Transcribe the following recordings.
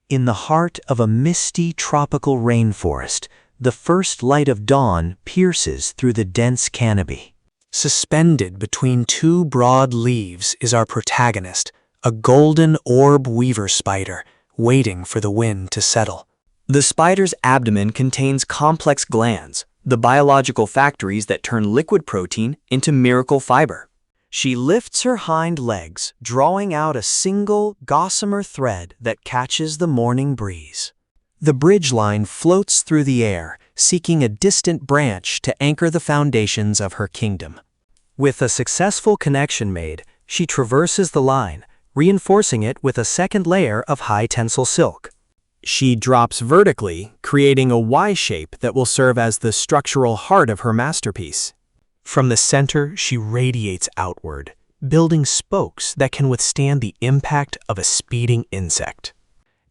In the heart of a misty tropical rainforest, the first light of dawn pierces through the dense canopy. Suspended between two broad leaves is our protagonist, a golden orb weaver spider, waiting for the wind to settle. The spider's abdomen contains complex glands, the biological factories that turn liquid protein into miracle fiber. She lifts her hind legs, drawing out a single, gossamer thread that catches the morning breeze. The bridge line floats through the air, seeking a distant branch to anchor the foundations of her kingdom. With a successful connection made, she traverses the line, reinforcing it with a second layer of high-tensile silk. She drops vertically, creating a Y shape that will serve as the structural heart of her masterpiece. From the center, she radiates outward, building spokes that can withstand the impact of a speeding insect.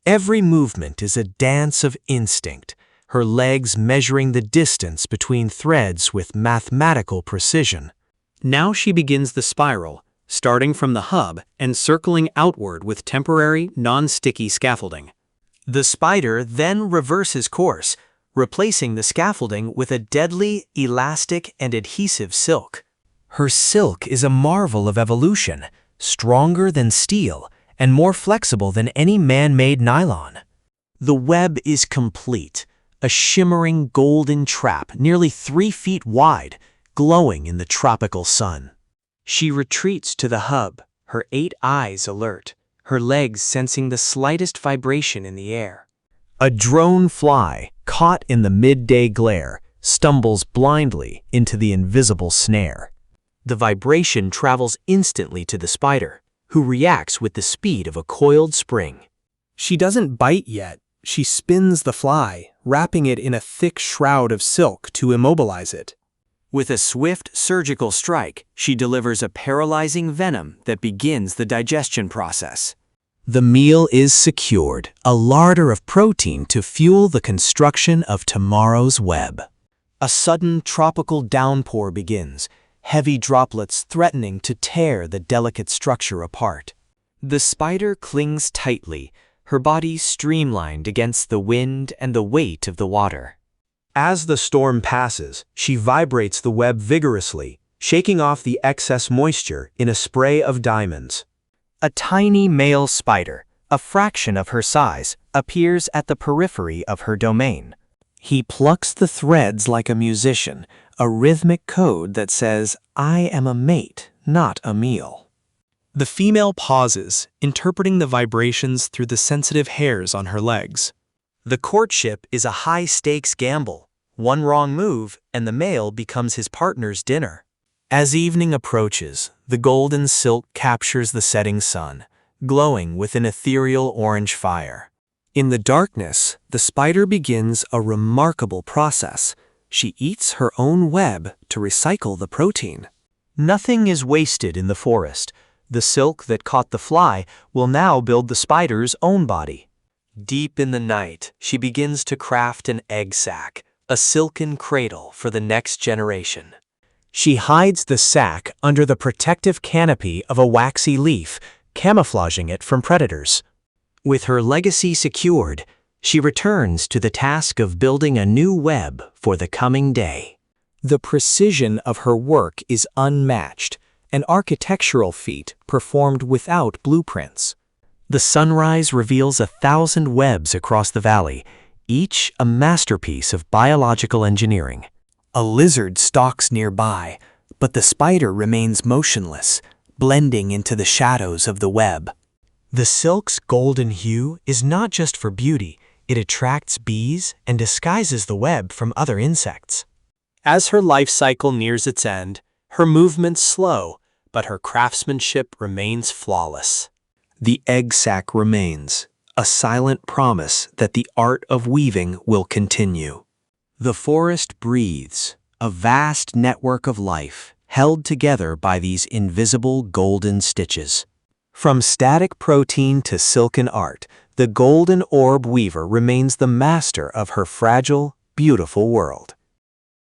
Every movement is a dance of instinct, her legs measuring the distance between threads with mathematical precision. Now she begins the spiral, starting from the hub and circling outward with temporary, non-sticky scaffolding. The spider then reverses course, replacing the scaffolding with a deadly, elastic, and adhesive silk. Her silk is a marvel of evolution, stronger than steel and more flexible than any man-made nylon. The web is complete, a shimmering golden trap nearly 3 feet wide, glowing in the tropical sun. She retreats to the hub, her 8 eyes alert, her legs sensing the slightest vibration in the air. A drone fly, caught in the midday glare, stumbles blindly into the invisible snare. The vibration travels instantly to the spider, who reacts with the speed of a coiled spring. She doesn't bite yet. She spins the fly, wrapping it in a thick shroud of silk to immobilize it. With a swift surgical strike, she delivers a paralyzing venom that begins the digestion process. The meal is secured, a larder of protein to fuel the construction of tomorrow's web. A sudden tropical downpour begins, heavy droplets threatening to tear the delicate structure apart. The spider clings tightly, her body streamlined against the wind and the weight of the water. As the storm passes, she vibrates the web vigorously, shaking off the excess moisture in a spray of diamonds. A tiny male spider, a fraction of her size, appears at the periphery of her domain. He plucks the threads like a musician, a rhythmic code that says, "I am a mate, not a meal." The female pauses, interpreting the vibrations through the sensitive hairs on her legs. The courtship is a high-stakes gamble. One wrong move, and the male becomes his partner's dinner. As evening approaches, the golden silk captures the setting sun, glowing with an ethereal orange fire. In the darkness, the spider begins a remarkable process. She eats her own web to recycle the protein. Nothing is wasted in the forest. The silk that caught the fly will now build the spider's own body. Deep in the night, she begins to craft an egg sac, a silken cradle for the next generation. She hides the sac under the protective canopy of a waxy leaf, camouflaging it from predators. With her legacy secured, she returns to the task of building a new web for the coming day. The precision of her work is unmatched, an architectural feat performed without blueprints. The sunrise reveals 1,000 webs across the valley, each a masterpiece of biological engineering. A lizard stalks nearby, but the spider remains motionless, blending into the shadows of the web. The silk's golden hue is not just for beauty, it attracts bees and disguises the web from other insects. As her life cycle nears its end, her movements slow, but her craftsmanship remains flawless. The egg sac remains, a silent promise that the art of weaving will continue. The forest breathes, a vast network of life, held together by these invisible golden stitches. From static protein to silken art, the golden orb weaver remains the master of her fragile, beautiful world.